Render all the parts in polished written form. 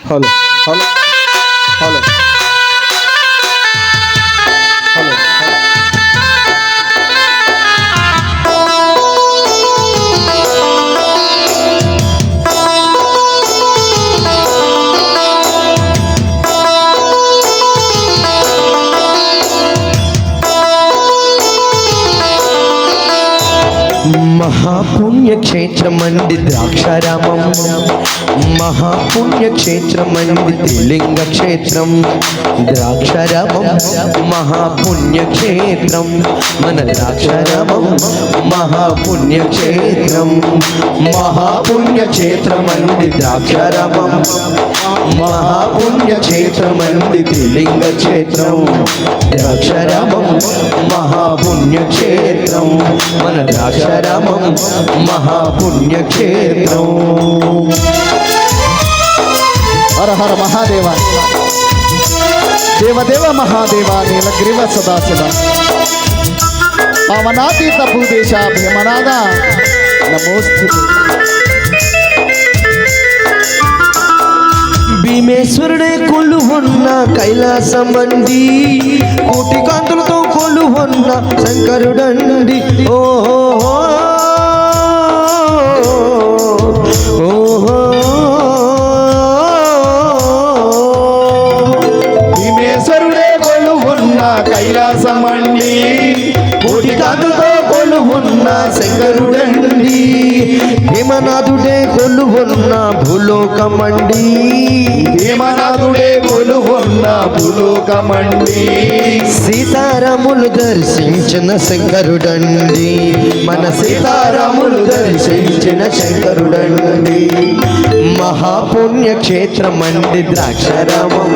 Hello hello hello hello మహాపుణ్యక్షేత్రమండి ద్రాక్షారామం, మహాపుణ్యక్షేత్రమండి త్రిలింగ క్షేత్రం. ద్రాక్షారామం మహాపుణ్యక్షేత్రం, మన ద్రాక్షారామం మహాపుణ్యక్షేత్రం. మహాపుణ్యక్షేత్రమండి ద్రాక్షారామం, మహాపుణ్యక్షేత్రమండి త్రిలింగ క్షేత్రం. ద్రాక్షారామం మహాపుణ్యక్షేత్రం, మన ద్రాక్షారామం మహాపుణ్యక్షేత్రం. హర హర మహాదేవ దేవదేవ మహాదేవ నీలగ్రీవ సదాశివ పవనాతీత భూదేశ భీమనాథ నమోస్తుతే. భీమేశ్వరుడే కొలువొన్న కైలాసమండి, కోటి కాంతులతో కొలువొన్న శంకరుడండి. ఓహో ఓహో భీమేశ్వరుడే కొలువున్న కైలాసమండి, కోటి కాంతులతో కొలువొన్న శంకరుడండి. భీమనాథుడే కొలువొన్న భూలోకమండి, భీమనాథుడే కొలువున్న భూలోకమండి. సీతారాములు దర్శించిన శంకరుడండి, మన సీతారాములు దర్శించిన శంకరుడండి. మహాపుణ్యక్షేత్రమండి ద్రాక్షారామం,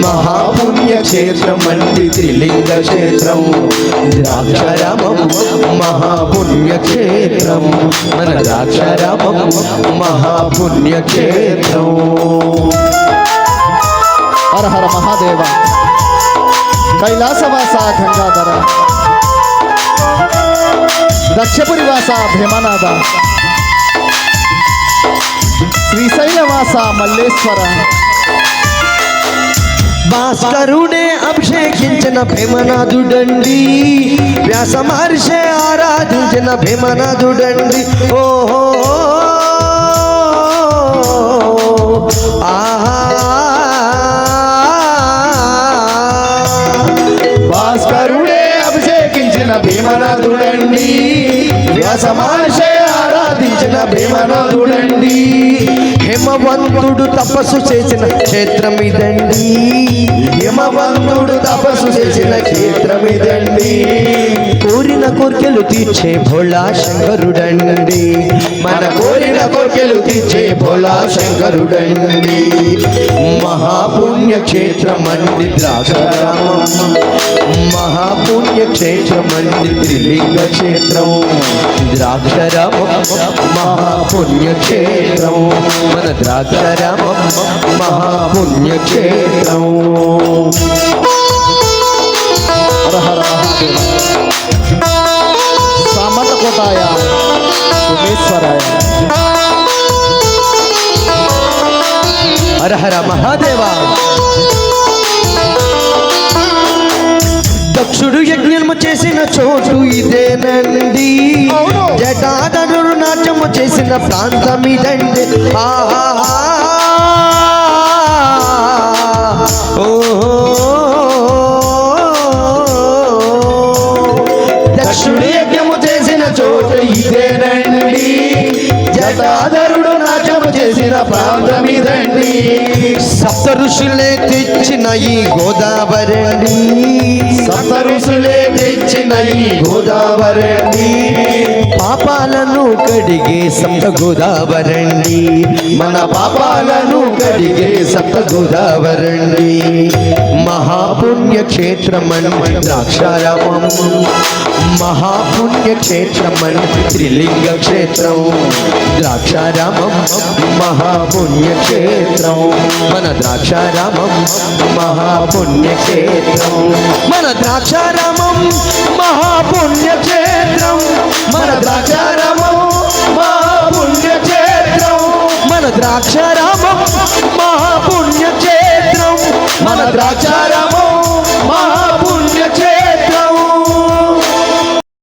మహాపుణ్యక్షేత్రమండి త్రిలింగ క్షేత్రం. ద్రాక్షారామం మహాపుణ్యక్షేత్రం, మన ద్రాక్షారామం మహాపుణ్యక్షేత్రం. హర హర మహాదేవ కైలాసవాస గంగాధర, దక్షపురివాస భీమనాథ, శ్రీశైలవాస మల్లేశ్వర. భాస్కరుడే అభిషేకించిన భీమనాథుడండి, వ్యాస మహర్షి ఆరాధించిన భీమనాథుడండి. ఓహో ఆహా భాస్కరుడే అభిషేకించిన భీమనాథుడండి, వ్యాస మహర్షి ఆరాధించిన భీమనాథుడండి. హిమవంతుడు తపస్సు చేసిన క్షేత్రం ఇదండి, హిమవంతుడు తపస్సు చేసిన క్షేత్రం ఇదండి. కోరిన కోర్కెలు తీర్చే భోళా శంకరుడండి, మన కోరిన కోర్కెలు తీర్చే భోళా శంకరుడండి. మహాపుణ్యక్షేత్రమండి ద్రాక్షారామం, మహాపుణ్యక్షేత్రమండి త్రిలింగ క్షేత్రం. ద్రాక్షారామం మహాపుణ్యక్షేత్రం, మన ద్రాక్షారామం మహాపుణ్యక్షేత్రం. హర హర మహాదేవ సామర్లకోటాయ సోమేశ్వరాయ. హర హర మహాదేవ. దక్షుడు యజ్ఞము చేసిన చోటు ఇదేనండి, జటాధరుడు నాట్యము చేసిన ప్రాంతం ఇదండి. ఆహా ఓహో దక్షుడు యజ్ఞము చేసిన చోటు ఇదేనండి, జటాధరుడు నాట్యము చేసిన ప్రాంతం ఇదండి. సప్త ఋషులే తెచ్చిన ఈ గోదావరండి, సప్త ఋషులే తెచ్చిన ఈ గోదావరండి. పాపాలను కడిగే సప్త గోదావరండి, మన పాపాలను కడిగే సప్త గోదావరండి. మహాపుణ్యక్షేత్రమండి ద్రాక్షారామం, మహాపుణ్యక్షేత్రమండి త్రిలింగ క్షేత్రం. ద్రాక్షారామం మహాపుణ్యక్షేత్రం, మన ద్రాక్షారామం మహాపుణ్యక్షేత్రం. మన ద్రాక్షారామం మహాపుణ్యక్షేత్రం, మన ద్రాక్షారామం మహాపుణ్యక్షేత్రం. మన ద్రాక్షారామం మహా ద్రాక్ష